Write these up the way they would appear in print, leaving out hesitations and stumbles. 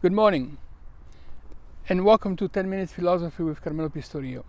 Good morning, and welcome to 10 Minute Philosophy with Carmelo Pistorio.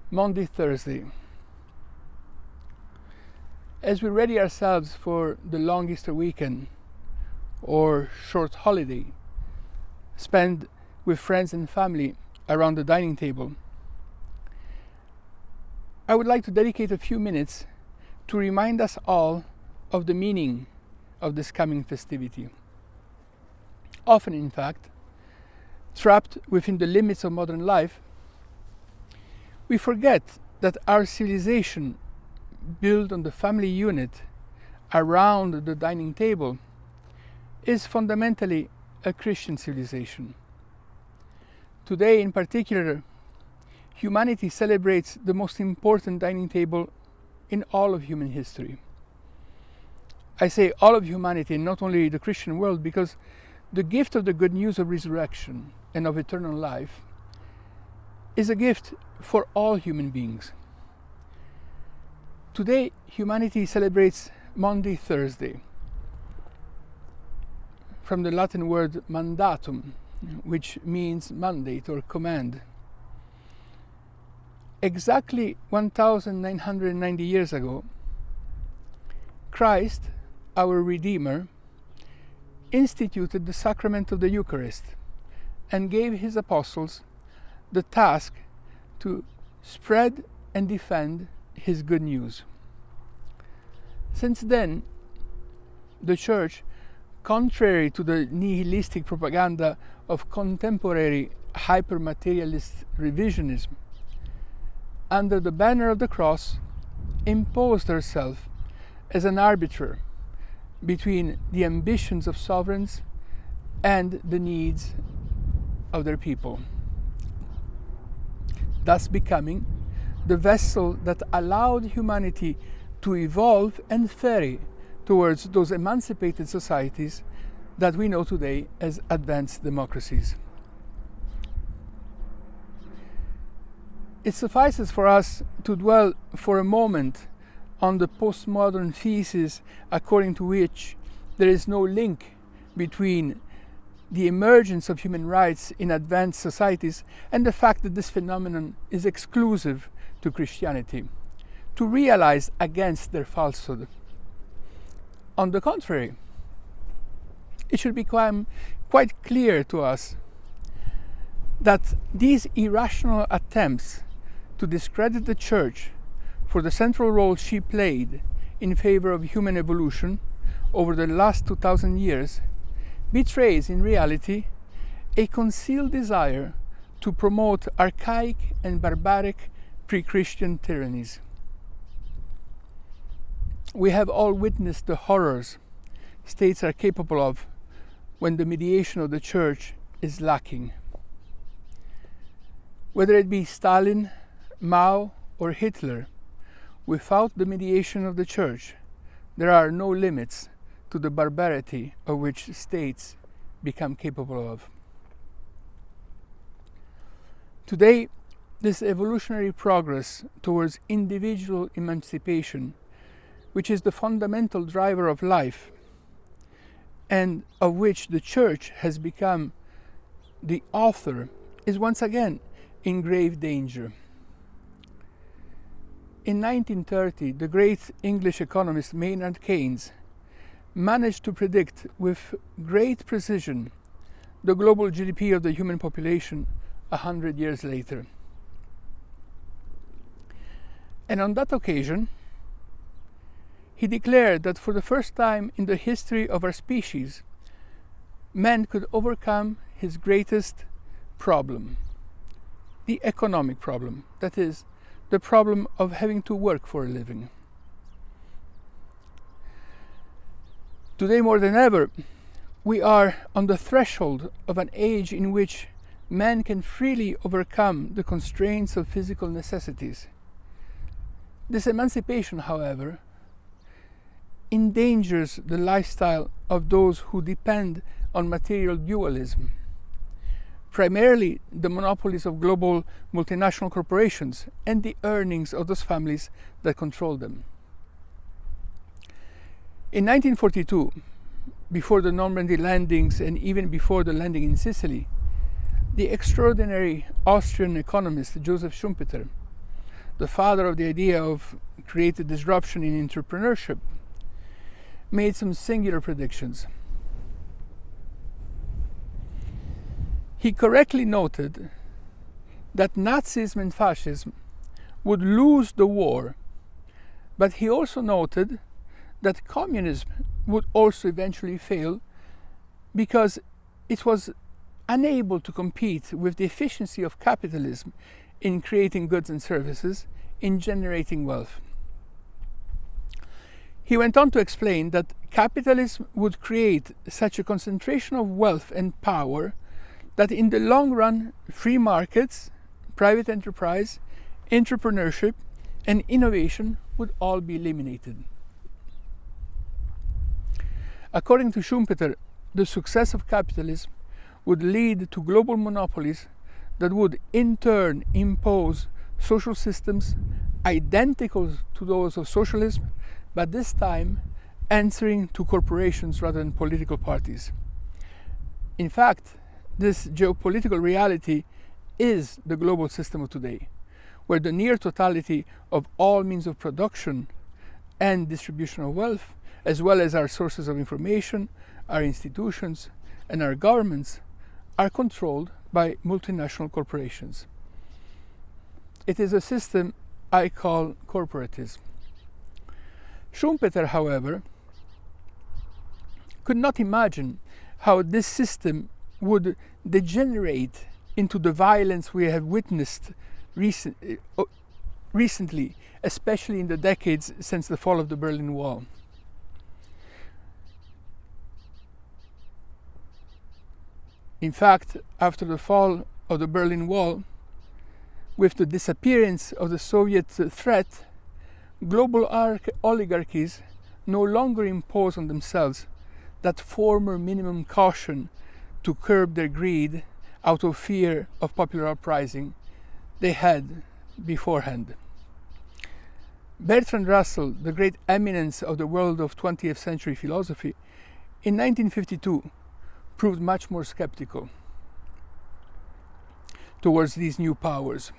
Maundy Thursday. As we ready ourselves for the long Easter weekend or short holiday spent with friends and family around the dining table, I would like to dedicate a few minutes to remind us all of the meaning of this coming festivity. Often, in fact, trapped within the limits of modern life, we forget that our civilization, built on the family unit around the dining table, is fundamentally a Christian civilization. Today, in particular, humanity celebrates the most important dining table in all of human history. I say all of humanity, not only the Christian world, because the gift of the good news of resurrection and of eternal life is a gift for all human beings. Today, humanity celebrates Maundy Thursday, from the Latin word mandatum, which means mandate or command. Exactly 1990 years ago, Christ, our Redeemer, instituted the sacrament of the Eucharist and gave his apostles the task to spread and defend his good news. Since then, the Church, contrary to the nihilistic propaganda of contemporary hyper-materialist revisionism, under the banner of the cross, imposed herself as an arbiter between the ambitions of sovereigns and the needs of their people, thus becoming the vessel that allowed humanity to evolve and ferry towards those emancipated societies that we know today as advanced democracies. It suffices for us to dwell for a moment on the postmodern thesis according to which there is no link between the emergence of human rights in advanced societies and the fact that this phenomenon is exclusive to Christianity, to realize against their falsehood. On the contrary, it should become quite clear to us that these irrational attempts to discredit the Church for the central role she played in favor of human evolution over the last 2000 years betrays in reality a concealed desire to promote archaic and barbaric pre-Christian tyrannies. We have all witnessed the horrors states are capable of when the mediation of the Church is lacking. Whether it be Stalin, Mao, or Hitler, without the mediation of the Church, there are no limits to the barbarity of which states become capable of. Today, this evolutionary progress towards individual emancipation, which is the fundamental driver of life, and of which the Church has become the author, is once again in grave danger. In 1930, the great English economist Maynard Keynes managed to predict with great precision the global GDP of the human population 100 years later. And on that occasion, he declared that for the first time in the history of our species, man could overcome his greatest problem, the economic problem, that is, the problem of having to work for a living. Today more than ever, we are on the threshold of an age in which man can freely overcome the constraints of physical necessities. This emancipation, however, endangers the lifestyle of those who depend on material dualism, primarily the monopolies of global multinational corporations and the earnings of those families that control them. In 1942, before the Normandy landings and even before the landing in Sicily, the extraordinary Austrian economist Joseph Schumpeter, the father of the idea of creative disruption in entrepreneurship, made some singular predictions. He correctly noted that Nazism and fascism would lose the war, but he also noted that communism would also eventually fail because it was unable to compete with the efficiency of capitalism in creating goods and services, in generating wealth. He went on to explain that capitalism would create such a concentration of wealth and power that in the long run, free markets, private enterprise, entrepreneurship, and innovation would all be eliminated. According to Schumpeter, the success of capitalism would lead to global monopolies that would in turn impose social systems identical to those of socialism, but this time answering to corporations rather than political parties. In fact, this geopolitical reality is the global system of today, where the near totality of all means of production and distribution of wealth, as well as our sources of information, our institutions, and our governments, are controlled by multinational corporations. It is a system I call corporatism. Schumpeter, however, could not imagine how this system would degenerate into the violence we have witnessed recently, especially in the decades since the fall of the Berlin Wall. In fact, after the fall of the Berlin Wall, with the disappearance of the Soviet threat, global oligarchies no longer impose on themselves that former minimum caution to curb their greed out of fear of popular uprising they had beforehand. Bertrand Russell, the great eminence of the world of 20th century philosophy, in 1952 proved much more skeptical towards these new powers.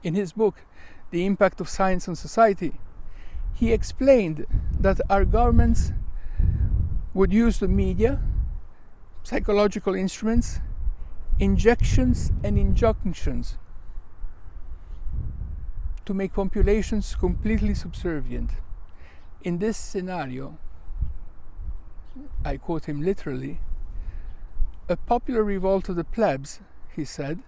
In his book, The Impact of Science on Society, he explained that our governments would use the media, psychological instruments, injections and injunctions to make populations completely subservient. In this scenario, I quote him literally, a popular revolt of the plebs, he said,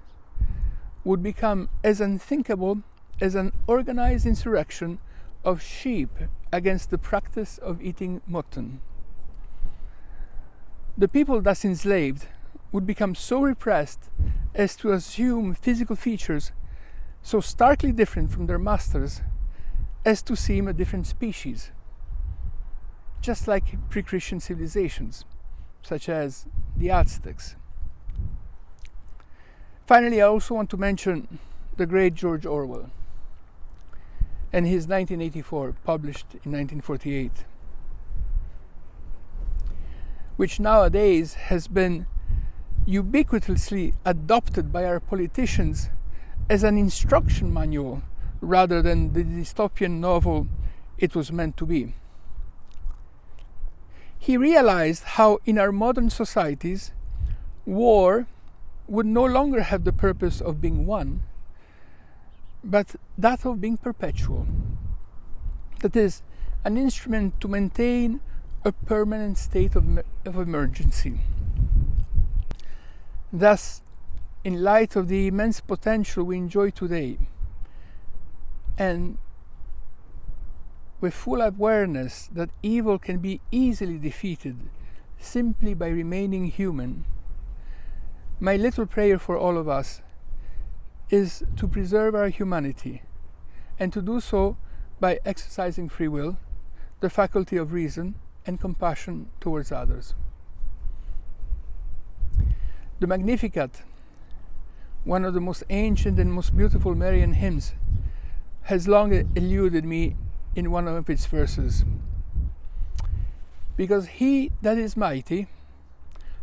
would become as unthinkable as an organized insurrection of sheep against the practice of eating mutton. The people thus enslaved would become so repressed as to assume physical features so starkly different from their masters as to seem a different species, just like pre-Christian civilizations, such as the Aztecs. Finally, I also want to mention the great George Orwell and his 1984, published in 1948, which nowadays has been ubiquitously adopted by our politicians as an instruction manual rather than the dystopian novel it was meant to be. He realized how in our modern societies, war would no longer have the purpose of being won, but that of being perpetual. That is, an instrument to maintain a permanent state of emergency. Thus, in light of the immense potential we enjoy today, and with full awareness that evil can be easily defeated simply by remaining human, my little prayer for all of us is to preserve our humanity, and to do so by exercising free will, the faculty of reason, and compassion towards others. The Magnificat, one of the most ancient and most beautiful Marian hymns, has long eluded me in one of its verses. because he that is mighty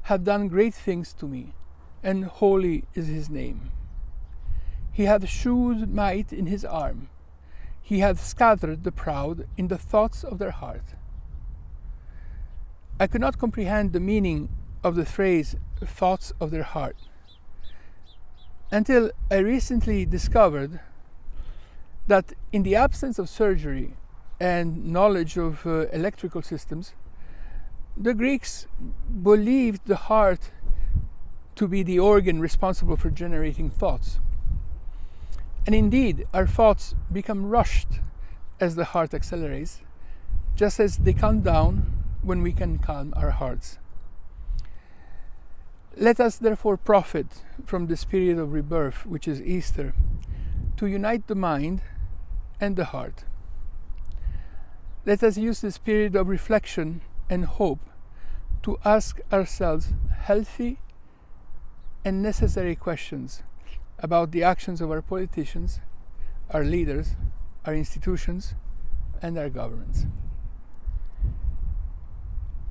hath done great things to me, and holy is his name. He hath shewed might in his arm. He hath scattered the proud in the thoughts of their heart. I could not comprehend the meaning of the phrase thoughts of their heart until I recently discovered that in the absence of surgery and knowledge of electrical systems, the Greeks believed the heart to be the organ responsible for generating thoughts. And indeed, our thoughts become rushed as the heart accelerates, just as they calm down when we can calm our hearts. Let us therefore profit from this period of rebirth, which is Easter, to unite the mind and the heart. Let us use this period of reflection and hope to ask ourselves healthy and necessary questions about the actions of our politicians, our leaders, our institutions, and our governments.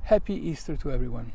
Happy Easter to everyone.